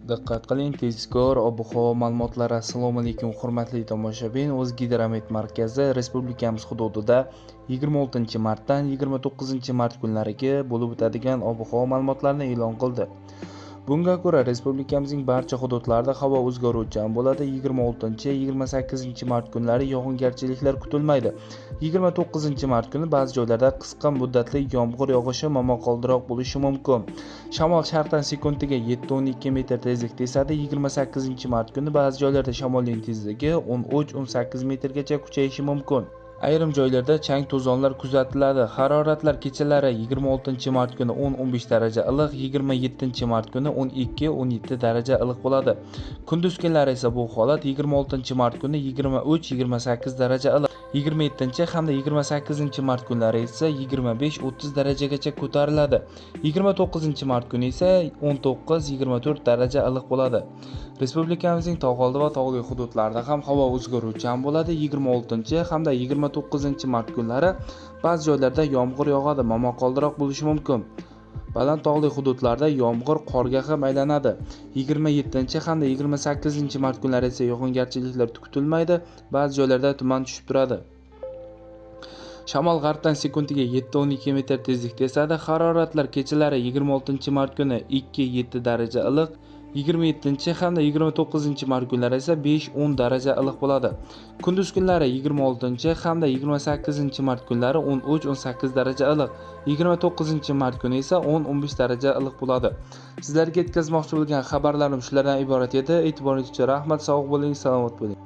Diqqat qiling, tezkor ob-havo ma'lumotlari. Assalomu alaykum hurmatli tomoshabin. O'zgidromet markazi respublikamiz hududida 26-martdan 29-mart kunlariga bo'lib o'tadigan ob-havo ma'lumotlarini e'lon qildi. Bunga ko'ra, respublikamizning barcha hududlarida havo o'zgaruvchan bo'ladi. 26-28-mart kunlari yog'ingarchiliklar kutilmaydi. 29-mart kuni ba'zi joylarda qisqa muddatli yomg'ir yog'ishi, momaqaldiroq bo'lishi mumkin. Shamol sharqdan sekundiga 7-12 metr tezlikda esadi. 28-mart kuni ba'zi joylarda shamolning tezligi 13-18 metrgacha kuchayishi mumkin. Ayrim joylarda chang to'zonlar kuzatiladi. Haroratlar kechalari 26-mart kuni 10-15 daraja iliq, 27-mart kuni 12-17 daraja iliq bo'ladi. Kunduz kunlari esa bu holat 26-mart kuni 23-28 daraja iliq, 27 hamda 28-mart kunlari esa 25-30 darajagacha ko'tariladi. 29-mart kuni esa 19-24 daraja iliq bo'ladi. Respublikamizning tog' oldi va tog'li hududlarida ham havo o'zgaruvchan bo'ladi. 26 hamda 29-mart kunlari ba'zi joylarda yomg'ir yog'adi, momaqaldiroq bo'lishi mumkin. Baland tog'li hududlarda yomg'ir qorga ham aylanadi. 27 hamda 28-mart kunlari esa yog'ingarchiliklar kutilmaydi. Ba'zi joylarda tuman tushib turadi. Shamol g'arbdan sekundiga 7-12 metr tezlikda esadi. Haroratlar kechalari 26-mart kuni 2-7 daraja iliq, 27 hamda 29-mart kunlari esa 5-10 daraja iliq bo'ladi. Kunduz kunlari 26 hamda 28-mart kunlari 13-18 daraja iliq, 29-mart kuni esa 10-15 daraja iliq bo'ladi. Sizlarga yetkazmoqchi bo'lgan xabarlarim shulardan iborat edi. E'tiboringiz uchun rahmat, sog' bo'ling, salomat bo'ling.